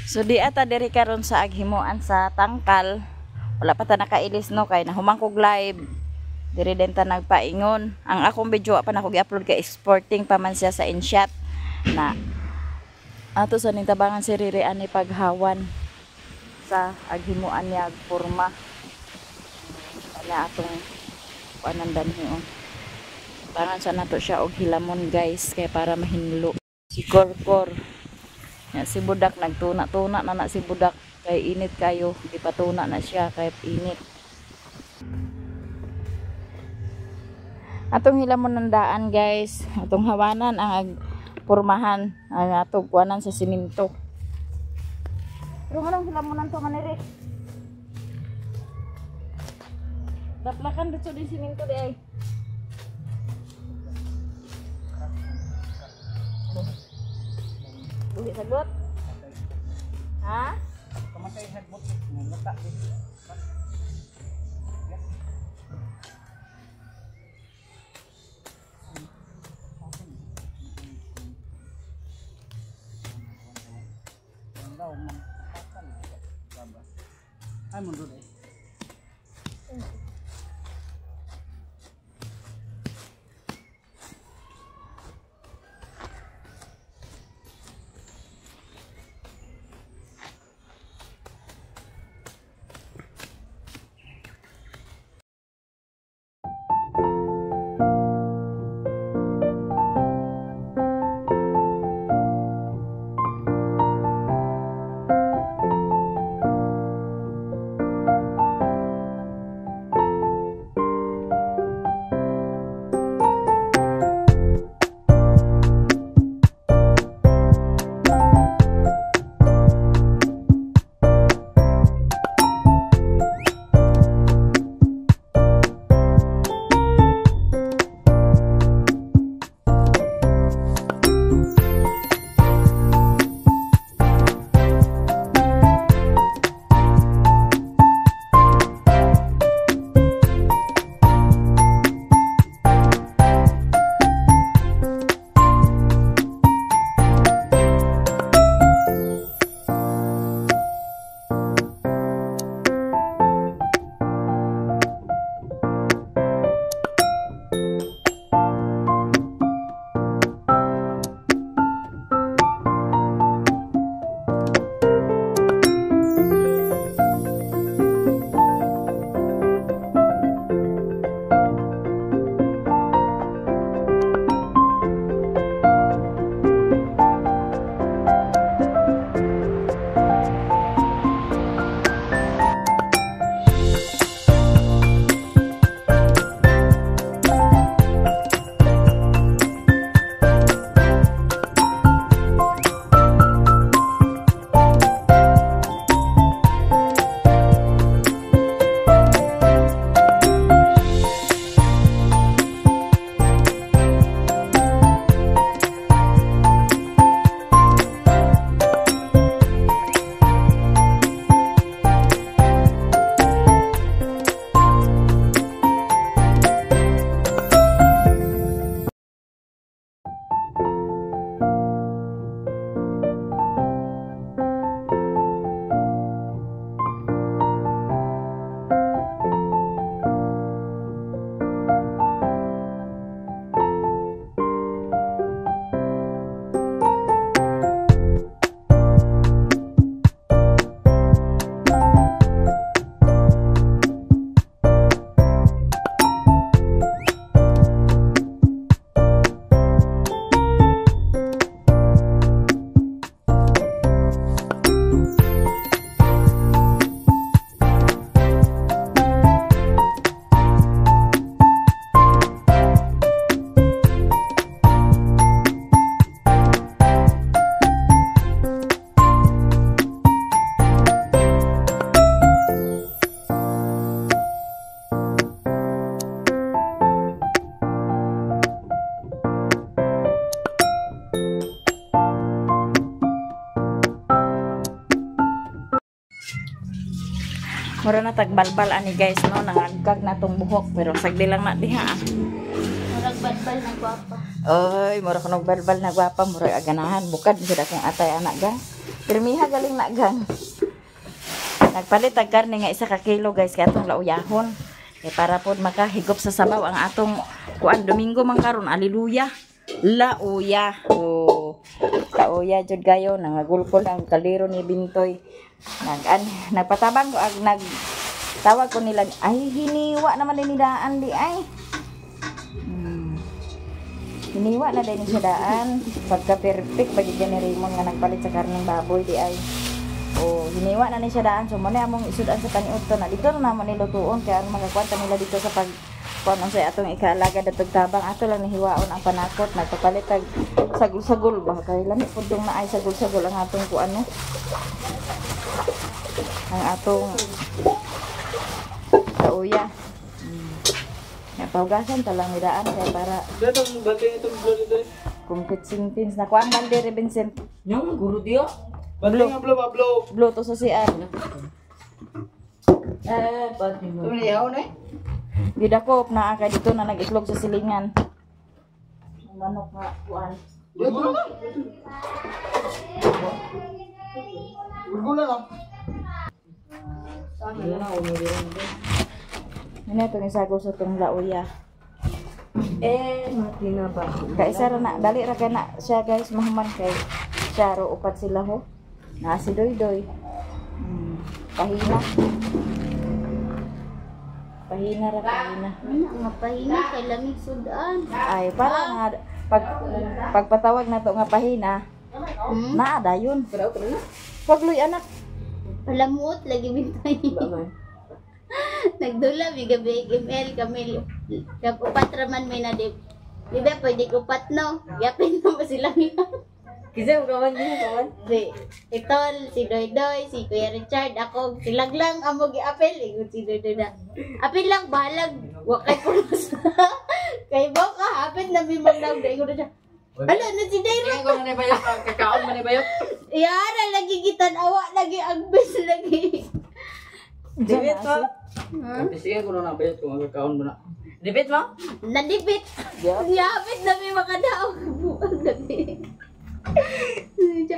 So di ata diri karon sa aghimuan sa tangkal. Wala pa ta nakailis no kay nahuman kog live. Diri din ta nagpaingon. Ang akong video pa na ko gi-upload kay exporting pa man siya sa InShot na ato sa ning tabangan si Riri ani paghawan sa aghimuan niya porma. Kanya atong panandan niyo. Tangan sa nato siya og hilamon guys kay para mahinlo. Si Korkor. Ya, si budak nagtuna-tuna na si budak kay init kayo. Di pa tuna na siya kay init. Atong hilamon ng daan guys. Atong hawanan ang purmahan. Ang atong kuanan sa siminto. Pero anong hilamonan to maniri? Daplakan dito din siminto di ay. Buhi sagot? Ha? Kamatay sagot mo letak di. Ay mundur eh. Mura na tagbalbal ani guys no, nangagkag na tong buhok pero sagdi lang na diha. Murag balbal na gwapa. Oy, mura kunog balbal na gwapa, mura aganahan bukad sila kung atay anak ga. Pirmiha galing na gang. Nagpalit ang karne nga 1 ka kilo guys kay atong lauyahon. Kay para pod makahigop sa sabaw ang atong kuan Domingo man karon. Aleluya. Lauya. Oh. Lauya jud gayo nangagulkol ang kaldero ni Bintoy. Nagpatabang ko tawag ko nila ay hiniwa naman ni daan di ay. Hiniwa na din siya daan. Pagka perfect pag ni Raymond nga nagpalit sa karneng baboy di ay. Oh, hiniwa na ni siya daan. So mo na among isudan sa kaniudto na dito na namo nilutuon kaya ang magakwanta nila dito sa pag kuan sa atong ikaalaga datog tabang ato lang nihiwaon ang panakot nagpapalit tag sagol-sagol ba kay lami pud dong naay sagol-sagol ang atong kuan no. Ang atong lauya. Napahugasan talang nidaan kaya para Datang balde itong blow dito. kung fitsing pins na kuan balde re Vincent. Yang guru dia. Balde nga blow. Blow to sa CR. Pati mo. Ito niyaw na eh. Gidakop na kay dito na nag-itlog sa silingan. Ang manok nga kuan. Dito na. Gula na. Ano ito yung sagol sa itong lauya. Mati na ba? Kaya isa ra na, dali ra ka na siya guys, mahuman kay siya ro upat sila ho. Na si Doy. Pahina. Pahina ra pahina. Ano nga pahinga kay lamig sudan. Ay para nga pagpatawag na to nga pahina, naa dayon. Pagluy anak. Palamuot lagi bintay. Nagdula mi gabi email kami kag upat raman may na di. Di ba pwede upat no? Yapin na mo sila niya. Kasi mo kawan din kawan. Si Itol, si Doydoy, si Kuya Richard, ako, silag lang amo gi-apel, ingon si Doydoy na. Apel lang balag, wa kay pulos. Kay mo ka hapit na mi magdaw da ingon siya. Ala na si Dayra. Ko na bayot kakaon man bayot. Yara lagi gitan awa lagi agbes lagi. Dibit mo. Sige ko na bayot kung magkakaon mo na. Dibit mo? Nadibit. Yapit na mi makadaog buang gabi.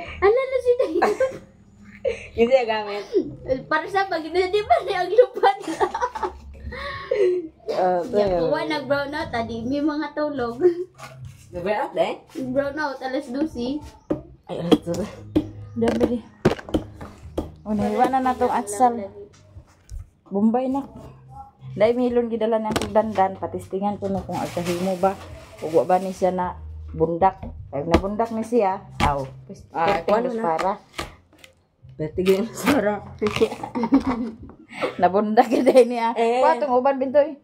Ala na si Dayra. Hindi gamit. Para sa pag di ba ni ang lupad. Ya kuha nag brown out tadi mi mga tulog. Dibayot eh? Brown out alas 12. Ay, ito ba? Dabi di. O naiwanan na tong atsal. Bombay na. Dahil milon gidala ng dandan, patistingan ko no kung agkahimo ba. Ugwa ba ni siya na bundak. Kaya nabundak ni siya, aw. kuwan na. Para. Betigin Sarah. Nabundak gid niya. Patong Eh. uban bintoy.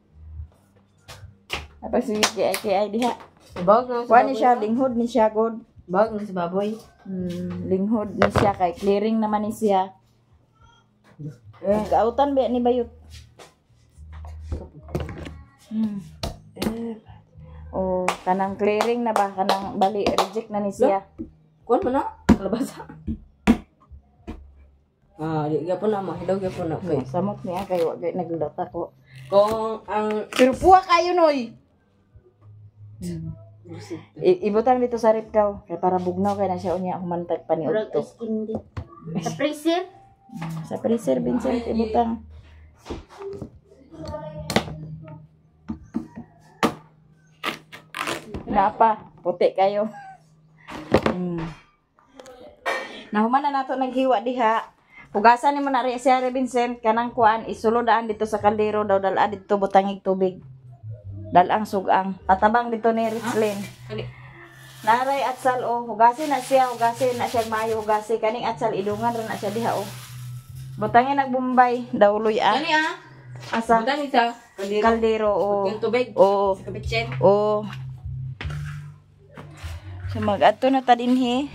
Apa sige kay diha. Bag na Kuha ni siya, linghod ni siya god. Bag na sa baboy. Linghod ni siya kay clearing naman ni siya. Kautan ba ni bayot? O kanang clearing na ba kanang bali reject na ni siya. Kuan mo na. Labasa. Di gapon na mahidaw gapon na kay. Samot niya kay wa gay naglota ko. Kung ang Pero puwa kayo noy. Ibutan dito sa ripkaw kay para bugnaw kay na siya unya humantag pa ni Murag udto. skin di. Sa freezer. Sa freezer Vincent ibutang. Napa, puti kayo. Nahuman na nato naghiwa diha. Hugasan ni mo na rin siya Vincent kanang kuan isulodaan dito sa kaldero daw dala dito butangig tubig. Dalang sugang. Tatabang dito ni Richlin. Naray atsal o hugasin na siya maayo hugasi kaning atsal idungan ra na siya diha o. Butangin nagbumbay dawloy Gani asa Gani sa kaldero o. Yung tubig. Oo. Kabitsen. Oo. So mag-adto na ta dinhi.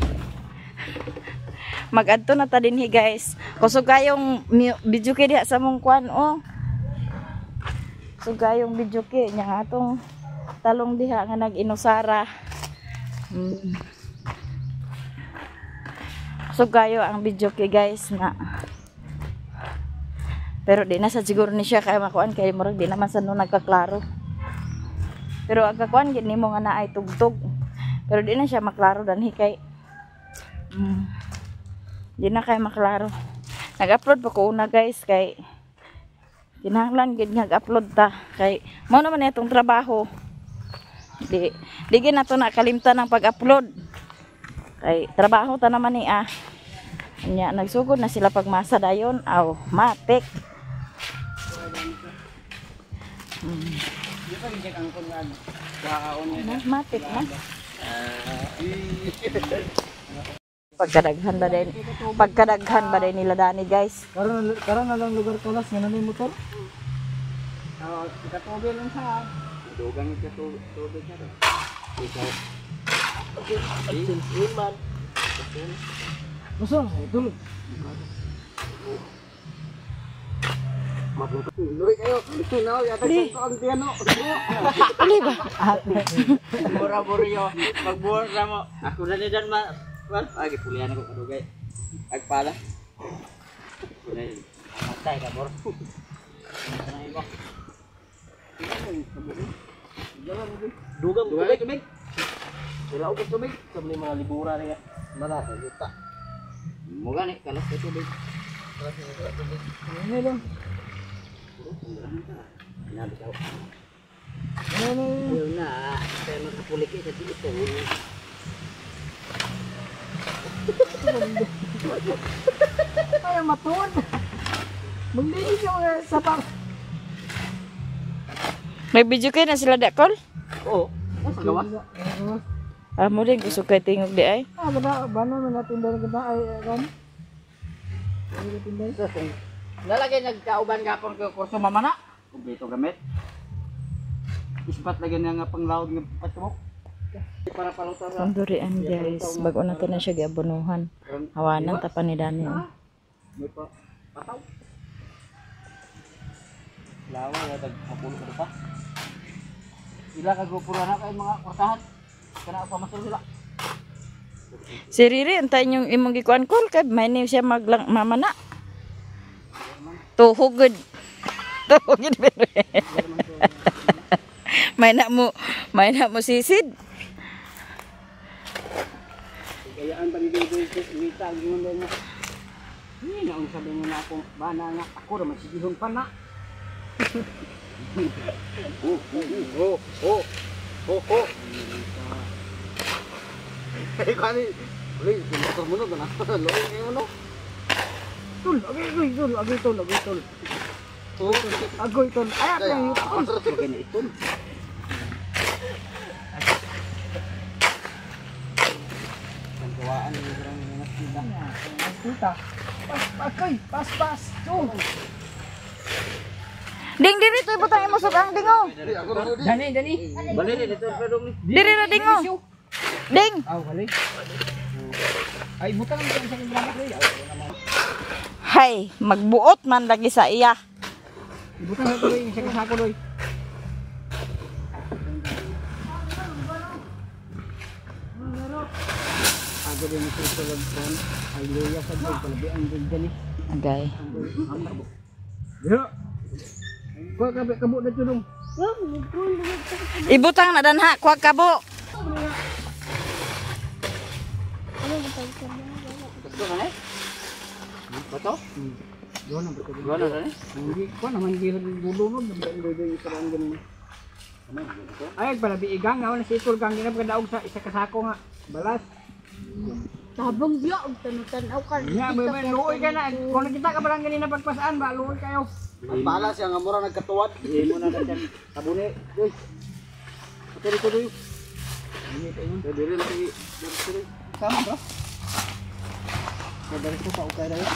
Mag-adto na ta dinhi guys. Kusog kayong video kay diha sa mong kwan oh. So kayong video kay nya atong talong diha nga nag-inusara. So kayo ang video kay guys na. Pero di na sa siguro ni siya kay makuan kay murag di naman sa no nagkaklaro. Pero ang kakuan gid nimo nga naay tugtog. Pero di na siya maklaro danhi kay Di na kay maklaro. Nag-upload pa ko una guys kay kinahanglan gid nga upload ta kay mao naman itong trabaho. Di gid na to nakalimtan ng pag-upload. Kay trabaho ta naman ni Nya nagsugod na sila pagmasa dayon. Aw, matik. Matik na. Pagkadaghan ba din nila dani guys. Karon na lang lugar tulas nga nanay motor. Katobe lang sa. Dugang katobe na rin. Ikaw. Okay, man. Masa, tulog. Luwi kayo. Tunaw yata sa ang piano. Uli ba? Bura-buryo. Magbura mo. Ako na ni Dan ma. Agi pulian ako kadugay. Agpala. Kunay. Matay ka bor. Dugang tubig. Wala ko tubig. Sabi mga libura rin. Malasa juta. Muga ni kalas ka tubig. Kalas ka tubig. Ano lang? Nabi ka. Ano? Yun na. Kaya makapulik sa dito. Ay, matuon. Maglinis yung sabang. May video kayo na sila dakol? Oo. Ano sa gawa? Mo din gusto kay tingog di ay. Bana man natin dala ganda ay ram. Lalagay nagkauban gapon ko kurso mamana. Kumpleto gamit. Ispat lagi nga panglawd nga patumok. Para palutan ra. Pondurian guys, bago na to na siya giabonuhan. Hawanan ta pa ni Daniel. May pa pataw. Lawa ya tag mapulo ka pa. Ila ka gopura na kay mga kurtahan. Kana pa masol sila. Si Riri antay yung imong gikuan call kay may ni siya maglang mamana. Tuhugod. Tuhugid pero. May na mo sisid. Kayaan pa ni Dede Mita ingon mo. Ni na ang sabi mo na ako bana nga ako ra masigihon pa na. Oh. Kay kani, ulit motor mo na loy ngayon no. Tul, agay tol. Oh, agoy tol. Ay at lang yung kani itol. Kawaan ni orang nakita. Pas. Ding diri to ibutang imo sug ang dingo. Dani. Bali dito padong ni. Diri na dingo. Ding. Bali. Ay butang ang sa kamera ko. Hay, magbuot man lagi sa iya. Ibutang sa tuloy sa kasako doy. Ako din ito sa lagpan. Ay loya sa doy palabi ang dali. Agay. Ya. Ko kabo na tulong. Ibutang na danha kuwag kabo. Betul kan eh? Betul? Gimana betul? Gimana kan eh? Hindi ko naman dulu no yung sarang ganun. Ay pala biigang nga na si Tul kang ginapagdaog sa isa kasako nga balas. Tabang biya og tanutan-aw ka. Nya may luoy ka na. Kung nakita ka ba lang ganina pagpasaan ba luoy kayo. Balas yang amura nagkatuwad. Imo na kan tabune. Uy. Ito doy. Diri lagi. Sama ba? Dari ko pa ukay dayo.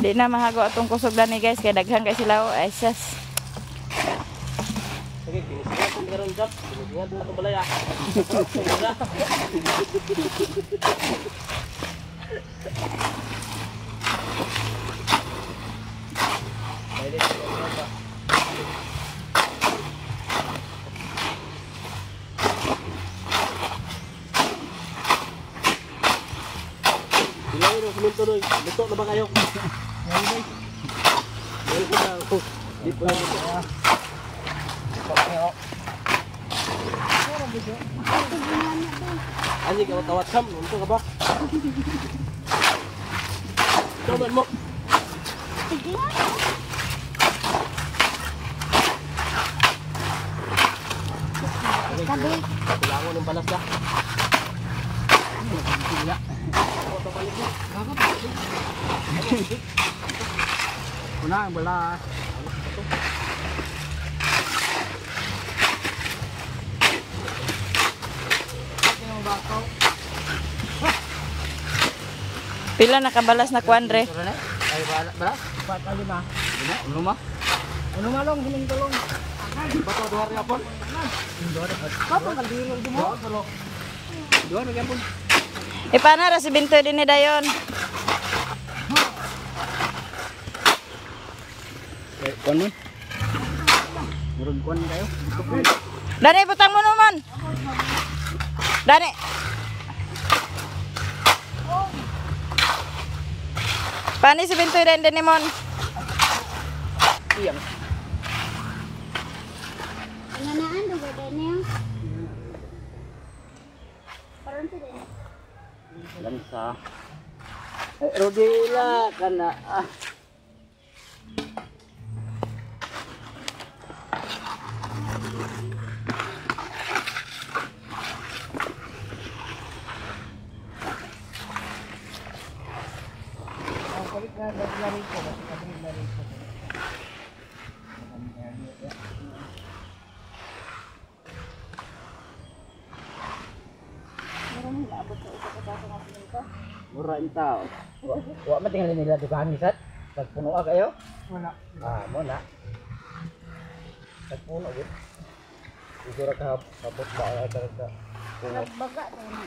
Di na mahago atong kusog dani guys kay daghan kay sila ay sas. Sige, pinisigat kung meron job. Pinisigat mo ito balaya. Bilangin mo, sumunto doy. Luto na ba kayo? Meron ko na ako. Di pa lang ito. Anjing kalau tawat sam, untung apa? Coba mo. Kailangan ng balas dah. Una ang balas. Pila nakabalas na kuandre? Ay balas. 4 5. Ano ma? Ano ma long hining tulong. Bato dua hari apa? Kapo kaldino mo? Dua na gyapon. Ipana ra si Bintoy din ni dayon. Kuan mo. Murag kuan kayo. Dani butang mo naman. Dani. Pani si Bintoy din ni mon. Iyang. Nanaan do ba niya? Paron sa din. Lansa. Rodila kana. Mura yung tao. Wa man tinggal nila dugaan ni sat. Pagpuno kayo? Wala. Mo na. Pagpuno gid. Siguro ka tapos ba ka puno. Baga na.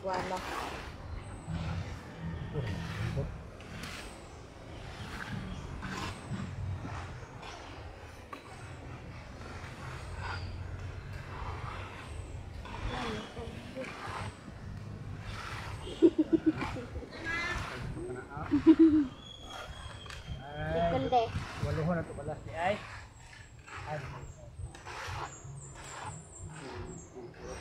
Wala. Kundi. Waluhon na to balas ni ay.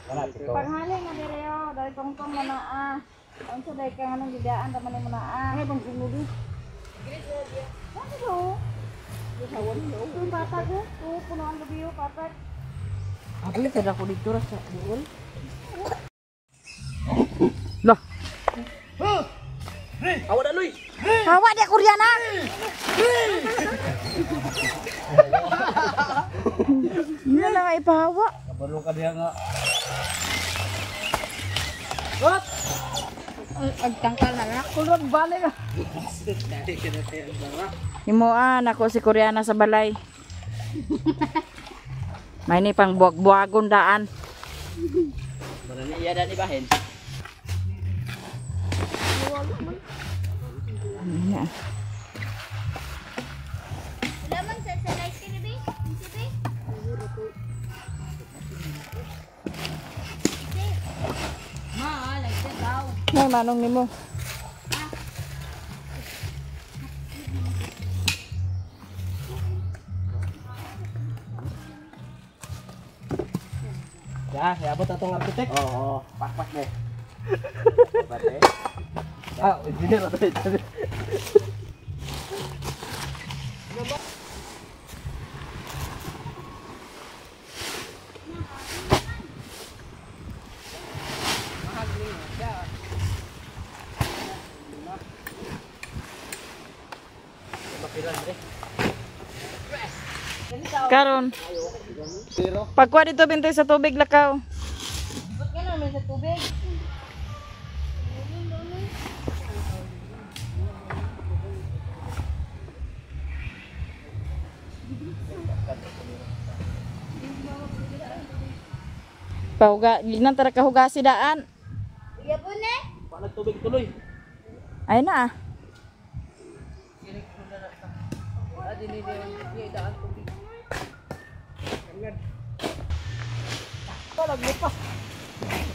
Wala ito. Panghali nga direo, dahil tongtong mo na Unsa dahil ka nga nang gidaan, taman mo na Ay, bang sinuli. Ano do? Yung bata ko, punuan gabi yung patat. Ako ni kada ko dito ra sa buol. Lah. Awak dah lui. Hawa dia Koreana. Iya lang ay ipahawa. Kabalo ka diha nga. Agtangkal na na. Kulog balik ka. Himuan ako si Koreana sa balay. May ni pang buwag-buwagon daan. Barani iya dan ibahin. Ayan. Lamang sa salay ka na, be? Sige, be. Ma, like that daw. May manong nimo. Ya, saya abot atong arkitek. Oo, pakpak deh. Bate. Ah, engineer atau engineer. Karon. Pagkuha dito Bintoy sa tubig lakaw. Ba't ka naman sa tubig? Pahuga, ginan tara kahugasi daan. Iya po ne? Paano tubig tuloy? Ay na.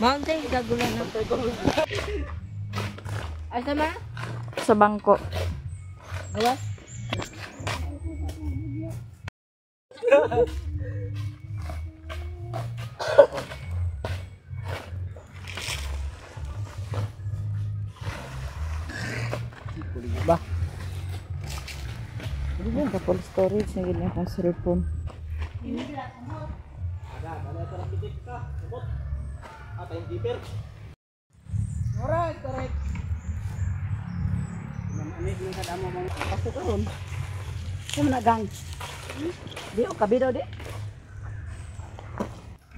Mountain, gagulan na. Ay, sama? Sa bangko. Gawas? Ba? Ang kapal storage na ganyan akong cellphone. Alright, correct. Manamig ng kadamo mga pasok karon. Sa mga gang. Di o kabido di.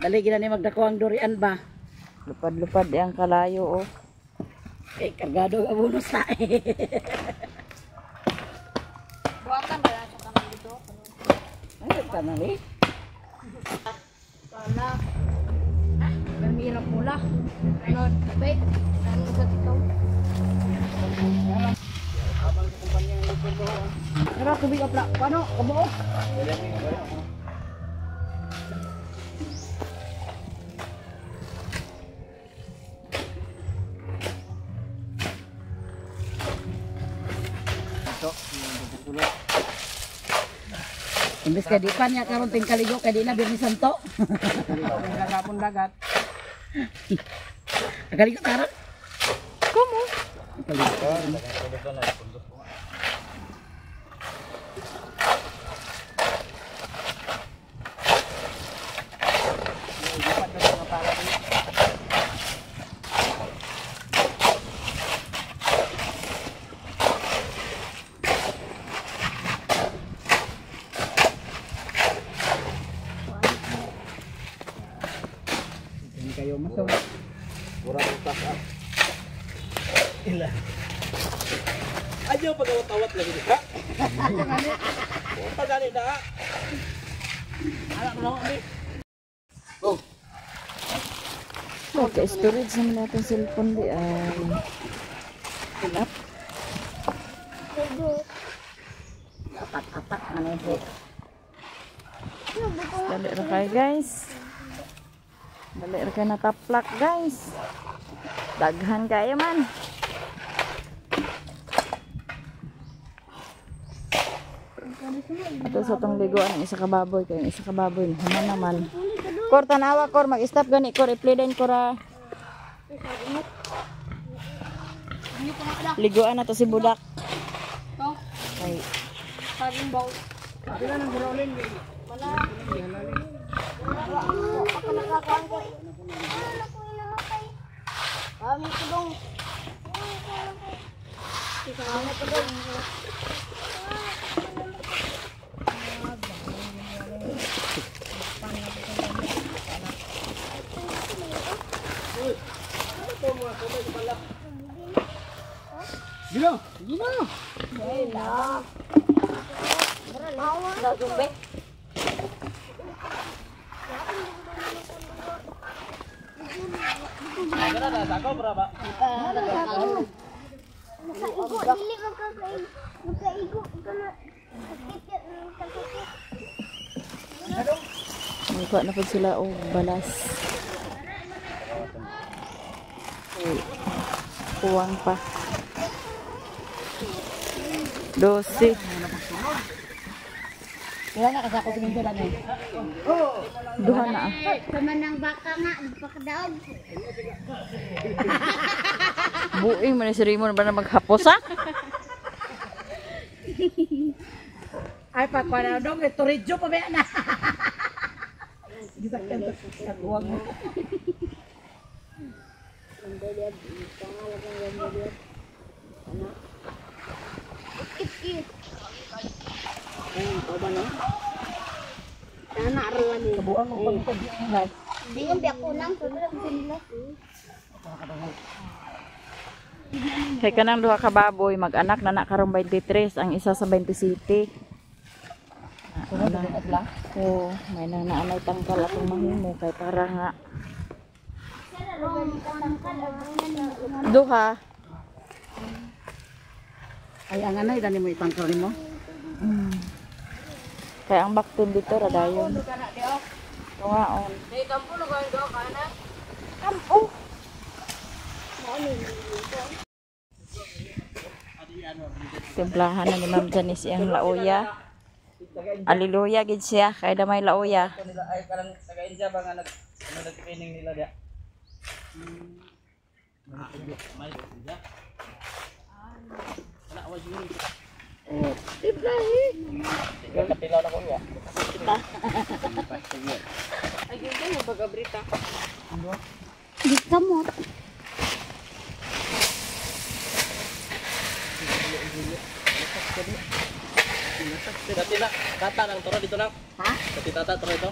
Dali gina ni magdako ang durian ba? Lupad-lupad ang kalayo oh. Kay kargado ang bonus na Buwatan ba na sa kanang dito? Ay, tanong eh. Wala. Mahirap mula. Ano, wait. Ano sa dito? Pero tubig apla. Paano? Kabuo? Imbes kay di pa niya karon ting kaligo kay di na Birni Santo. Gagapon dagat. Kaligo karon. Kumo? Hindi kayo masok. Murang utak ah. Ila. Ayaw pagawat-awat lagi ha. Pagani na. Anak mo ni. Okay, storage naman natin cellphone di ay. Ilap. Atak-atak ano po. Dali ra kay guys. Dali ra kay nataplak guys. Daghan kaya man. Ito sa tong liguan ang isa ka baboy kay isa ka baboy haman naman. Kor tanawa kor mag-stop gani kor i-play din ko ra. Liguan na to si budak. Ito. Ay, Saging baw. Pila nang gulolin ni. Wala. Ako nakakaon ko. Ano ko inamatay? Kami tulong. Kami tulong. Gino, gino. Nagumbe. Agara na sako berapa? Nakaigo, dili magkakain. Magkaigo ka na. nagkuha na po sila og balas. Ay, kuwang pa. 12. Wala na kasako tingin doon ano. Duha na ah. Kamanang baka nga, nagpakadaog. Buing man si Raymond ba na maghapos ha? Ay pagpana dong ito ridyo pa ba na. Gisakyan to sa kuwang mo. Sana arawan ni. Kabuang mo pag Di yung biyak ko lang, tulad ko nila. Kay kanang duha ka baboy mag-anak na na karong 23, ang isa sa 27. Oo, may nang naanay tangkal akong mahimo kay para nga duha. ay ang anay dani mo itangkal nimo. Kay ang baktin dito radayon. Tuwaon. Timplahan na ni Ma'am Janice ang lauya. Aliluya gid siya kay damay lauya. Nila ay karang taga-India ba nga nag-training nila dia. May dia. Wala wa siguro. Kapila na ko ya. Di kamot. Dati na tata nang toro dito na. Ha? Dati tata toro dito.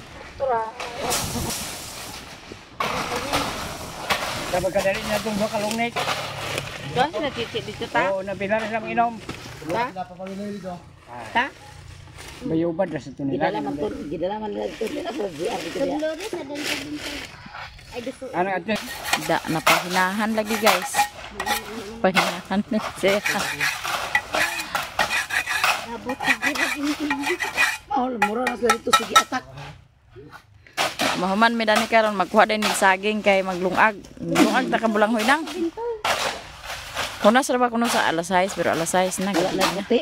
Dapat kadali na itong dua kalungnik. Doon sila titi dito ta. Oo, nabilan na silang inom. Ta? Bayubad na sa ito nila. Gidalaman nila dito. Tuglori sa dantay dantay. Ay gusto. Ano ate? Da napahinahan lagi guys. Pahinahan na siya. Nabot siguro din. Oh, mura na sila dito. Sige, atak. Mahuman mi dani karon magkuha din nig saging kay maglungag. Lungag ta kabulang hoynang. Kuno sa ba kuno sa alas 6 pero alas 6 na gala na. Puti.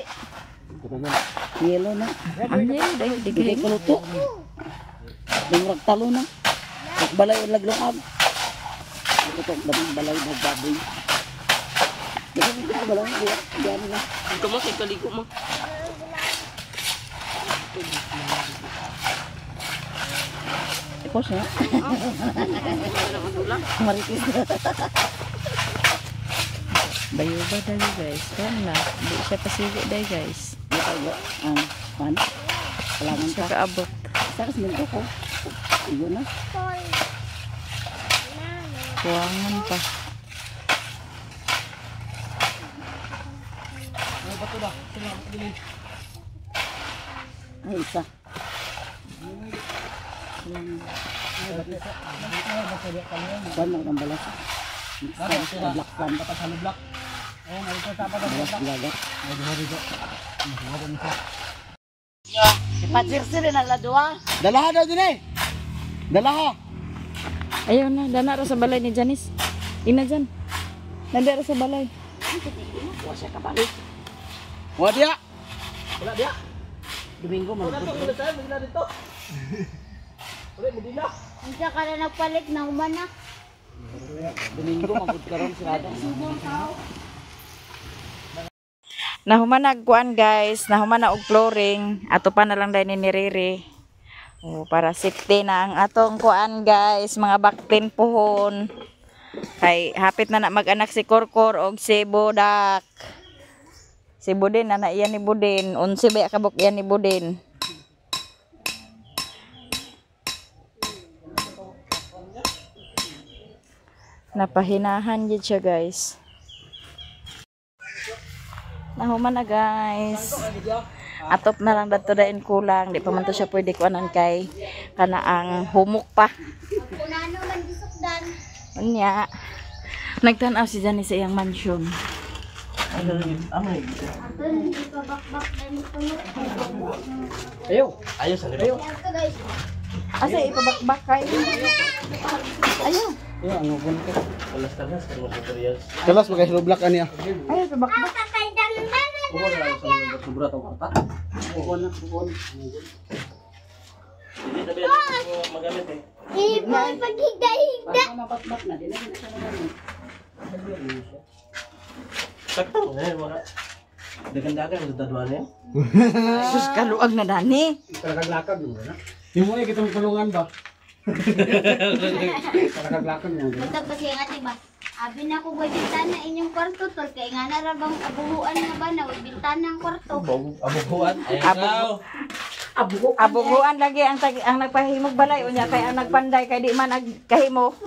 Yelo na. Anye dai Bigay digay ko luto. Lumurag talo na. Balay ulag lungag. Ito, balay magbaboy. Ito, balay. Diyan na. Ito mo kay kaligo mo. Ito siya. Maritis. bayuba dali guys. Kana di siya pasili dai guys. Man. Kailangan Siya ka. kaabot. Sakas nito ko. Iyon na. Kuwangan pa. Ay, isa. Kuwan lang ang balas. Black plan. Balas gagat. Ipatsir-sir na ladwa. Dalaha daw din eh. Dalaha. Ayaw na, dana ra sa balay ni Janice. Ina dyan. Nanda ra sa balay. Wasa ka balik. Wa dia. Wala dia. Domingo man. Andiyan ka na nagpalit na humanak. Domingo magud karon sirada. Nahumanag kuan guys, nahuman og flooring. Ato pa na lang dai ni Riri. Oh, para safety na ang atong kuan guys, mga baktin puhon. Kay hapit na mag-anak si Korkor og si Bodak. Si Budin na iyan ni Budin, 11 ba kabuk iyan ni Budin. Napahinahan gid siya guys. Nahuman na guys. Atop na lang dato dain kulang. Di pa man to siya pwede kuanan kay kana ang humok pa. Kung ano man gisukdan. Unya. Nagtanaw si Janice sa iyang mansion. Ato hindi pa bakbak na ni puno. Ayaw. Ayo sa libo. Ito guys. Asa ipabakbak kay. Ayaw. Ayaw, ano po nito? Kalas kung materials. Kalas magkay block kaniya. Ayaw ipabakbak. Kakay dang Kuha na lang sa sobra tong kwarta. Bukon na, bukon. Hindi tabi mo magamit eh. Ibo paghigda-higda. Mapat-mat na din na siya naman. Sakto eh wala. Dagan-dagan sa dadwan eh. Sus kaluag na dani. Kalakag-lakag mo na. Yung mo kitang tulungan ba? Kalakag-lakag mo. Basta kasi nga diba? Abi na ko may bintana inyong kwarto tol kay nga narabang abuhuan nga ba na may bintana ang kwarto. Abubuan. Ayaw. Abuguan lagi ang ang nagpahimog balay unya kay ang nagpanday kay di man nagkahimo.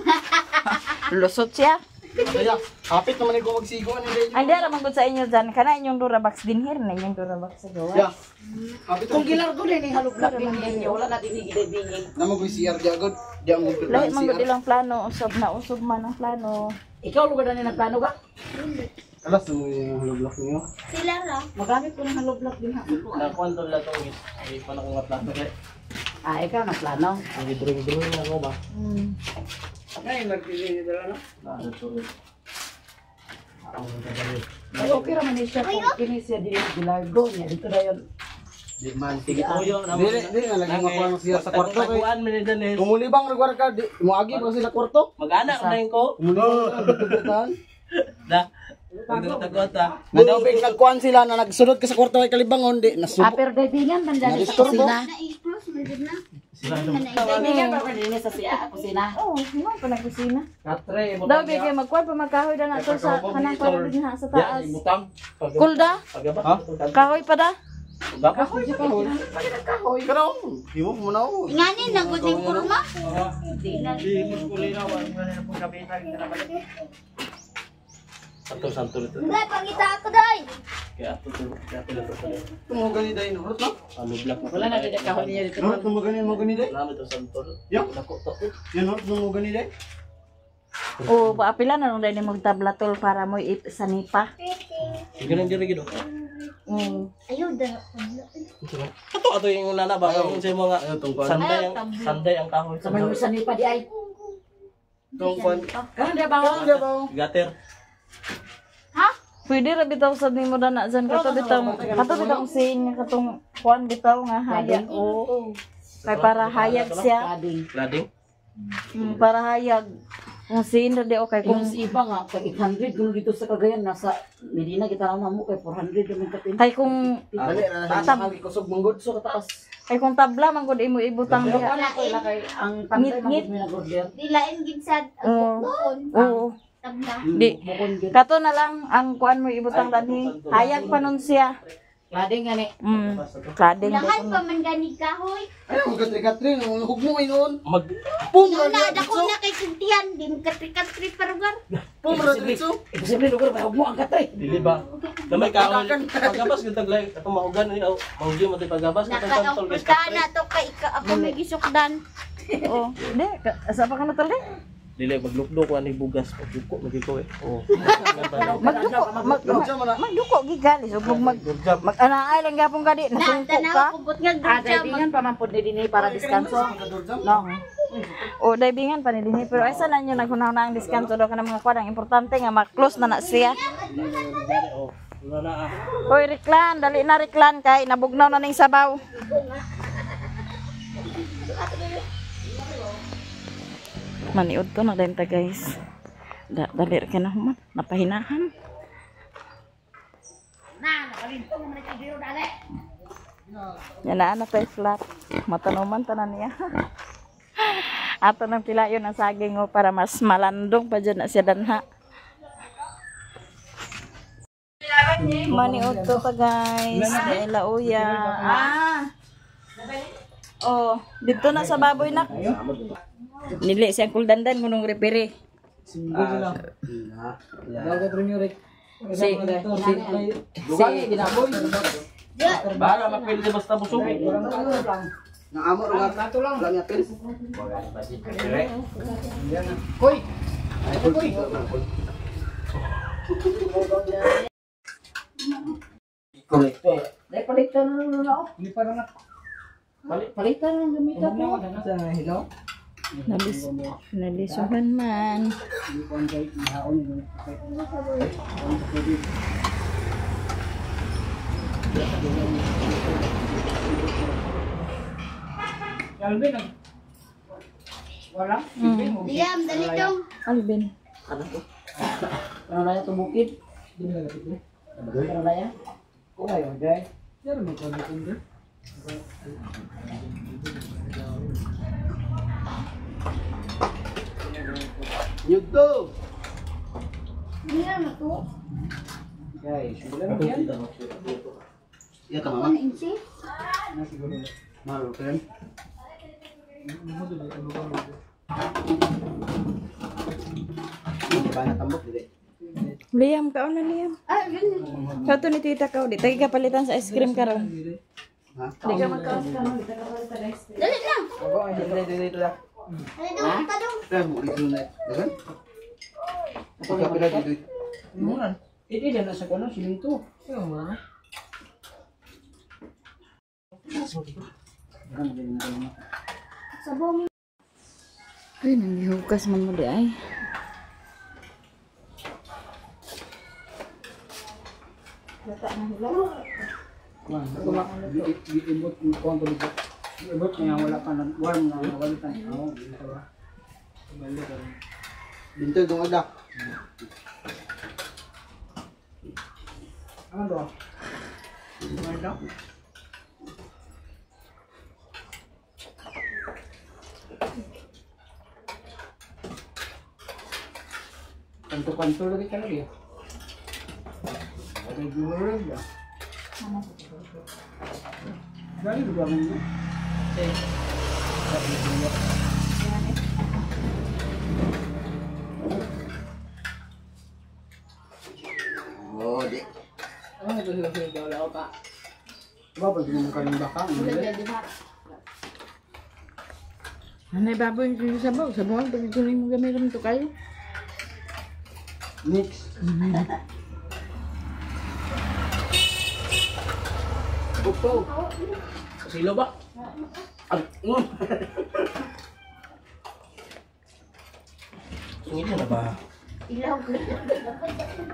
Lusot siya. Kaya, kapit naman ko magsigo ano din. Ay, di ra man gud sa inyo dyan. Kana inyong Durabox din here na inyong Durabox sa gawa. Yeah. Kapit Kung gilargo din yung halublat din ninyo, wala na din higiday-bingin. naman ko CR jagod. Di ang magpiplan Lahi man gud CR. ilang plano, usab na usab man ang plano. Ikaw lugar na ng plano ka? Alas mo yung haloblock niyo. Sila ra. Magamit ko ng halublat din ha. Nakuan to lang tong is. Ay pa na kung atlas kay. Ah, ikaw na plano. Hindi drawing na ko ba? Ngayon, magpili nito ano? Ano to? Ay, okay raman ni siya kung kini siya dili gilargo niya. Dito na yun. Di man sige tuyo na. Di nga lagi makuha siya sa kwarto kay. Taguan man ni Danes. Kumulibang lugar ka, di mo agi pa sila kwarto. Mag-anak na ko. Kumulibang dugdutan. Da. Tagot ta. Nadawig nagkuan sila na nagsulod ka sa kwarto kay Kalibangon di nasubo. Pero datingan man dali sa Naristorbo. kusina. Na-i-close man din na. Datingan pa man din sa siya kusina. Oo, hindi pa nagkusina. Katre mo. Daw, bigay magkuhan pa magkahoy na nato sa kanang para din ha sa taas. Butang. Kulda, Pagaba. kahoy pa da. Baka Pero di mo muna oh. Nganin, nagod yung kurma. santo nito. Dai, pangita ako, dai. Kaya ato to. Kaya ato to. Mo gani dai no. Rot na. Ano black na. Wala na dili kahon niya dito. Rot mo gani dai. Salamat to santo. Ya. Dako to. Yan rot mo gani dai. O, paapila na nung dahil mo tablatol para mo sanipa. Ganun diri gido. Ayun, dai. Ato yung nana ba kung sa mga sanday ang kahoy Sa may usan ni pa di ay. Tungkon. Karon dia bawo. gater. Pwede ra bitaw sa nimo dana dyan kato bitaw kung sin nga katong kuan bitaw nga hayag. Oo. Kay para hayag siya. Kading. Lading. Para hayag. Kung sin ra di o kay Kung kung si iba nga kay 800 kung dito sa Cagayan nasa Medina kita na mo kay 400 naman katin. kay kung Ali na sa kusog manggod. So kataas. kay kung tabla man gud imo ibutang Pero diha. wala ko ila kay ang pantay Ngit-ngit. magud mi nag-order. Dilain ginsad Oo. ang bukon. Oo. Tabla. Di. Bukon gid. Kato na lang ang kuan mo ibutang dani. Hayag pa nun siya. Kading nga ni. Kading Lahan pa man gani kahoy. Ay mo katri-katri no hugmo inon. Mag Pum Ino ra na dako na kay kuntian, di katri-katri parugar. Pum ra dito. Imposible lugar ba mo ang katay. dili ba. Damay kahoy. Pagabas gyud taglay. Ato mahugan ni mahugi mo tay pagabas ka santol guys. Nakaupurta na to kay ako may gisukdan. Oo. Di, asa pa ka na tali? Dili maglukdo ko ani bugas pagduko magiko eh. Oh. Magduko gigali so mag-anaay lang gapon ka di nasungko ka. Tanaw kubot nga gudya. Kadingan pa man pud ni dinhi para diskanso. No. O daybingan pa ni dinhi pero asa na nyo naghunaw na ang diskanto daw ka ng mga kwadang importante nga ma-close na na siya. Oh. Wala na ah. Hoy Riklan, dali na Riklan kay nabugnaw na ning sabaw. Maniud to na din ta guys. Dali ra ka na human, napahinahan. Yan na tayo flat. Matanuman tanan niya. Ato nang pilayon ang saging mo para mas malandong pa dyan na siya danha. Maniud to pa guys. Dahil lauya. Oh, dito na sa baboy na. Nili siyang kuldandan ngunong repere. Dagat rin yung rek. Si ginaboy. Bala mapili basta busog. Nang amo ra nato lang. Lang yapil. Koy. Dai palitan na. Hindi pa na. Palitan ang gamitan mo. Sa hello. nalisuhan man. Hindi ko ang kahit ihaon yun. Calvin, wala? Diam, dali dong. Alvin. Ano na yan bukid? Ano na yan? Kung ayaw, guys. Pero may konditin doon. Yudo. Diam na to. Guys, wala na yan. Ya ka Ano mama. insi? Nasiguro. Maro kan. Di ba natambok dili? Liam ka na Liam. Ah, yun. Kato ni tita ka di tagi ka palitan sa ice cream karon. Ha? Di ka magkaos ka no, di ka palitan sa ice cream. Dali na. Ako, ay dito lang. Dali dong, kita dong. Kaya mo dito na. Dagan? Ako ka pila dito. Mulan. Iti dyan na sa kono, siminto. Ayaw mo na. Sabong. Ay, nanghihugas man mo di ay. Iibot mo ko ang tuloy. Iibot niya wala pa na warm na walitan. Oo, dito ba? Bintol dong agda. Ano to? Ano to? Kanto-kanto lagi talaga ya. Ada jualan ya. Dari juga mana? Oh, di. Oh, itu sudah jauh lah pak. Bapak belum kalian bakal. Anay baboy yung sabaw. Sabawan, pag ito mo gamitin ito kayo. Mix. Bukto. Silo ba? Sungit na ba? Ilaw ko.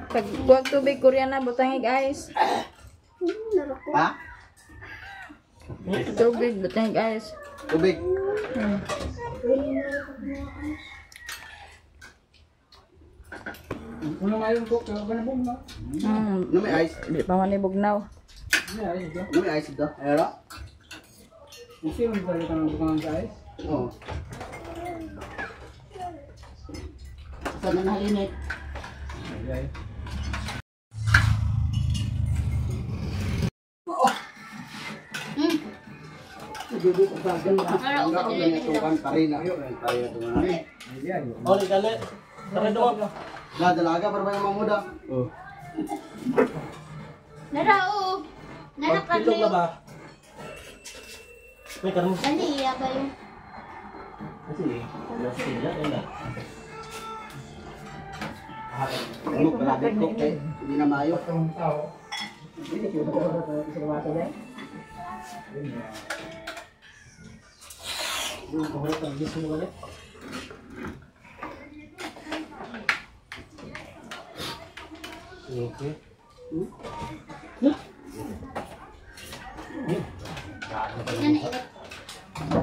Pag huwag tubig, Koreana, butangig ice. Pa? Tubig, butangig ice. Tubig. Ano ngayon po? Kaya ba na bunga? Ano may ice? Di pa manibog now. Iya, itu. Ano may ice ito? Ayara? Mesti yung balik ka ng dukangan sa ice. Oo. Sa nanalinit. Ay. Nagdudot ang bagal na. Ang ako na itukan pa rin. Parin na tumanan. Iya, iya. Oh, dali. Tara doon. Dalaga para ba yung mga muda? Oo. Narao. Pagpilog na ba? May karong. Dali, iya ba yung... Kasi, sila na. Ano pala dito eh. Hindi na mayo. Ang tao. Okay.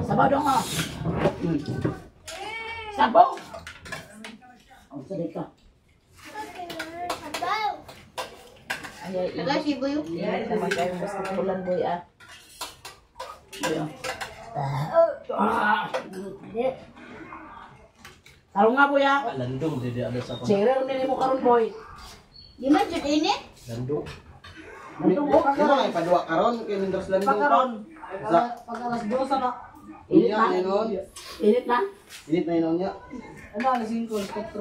Sabaw dong mo. Sabaw. Ang sadit ka. Ay, Taga, sibo yung... Ay, naman kayo basta kulan boy ah. Tarong nga po ya. Landong, hindi ada sa kon. Sira rin mo karon boy. Di man dyan init? Landong. Ano nga ipadua karon kay Mindros Landong. Pagkaron. Sa Pag alas 2 na. Init na yun. Init na. Init na yun niya. Ano, alas 5, 4.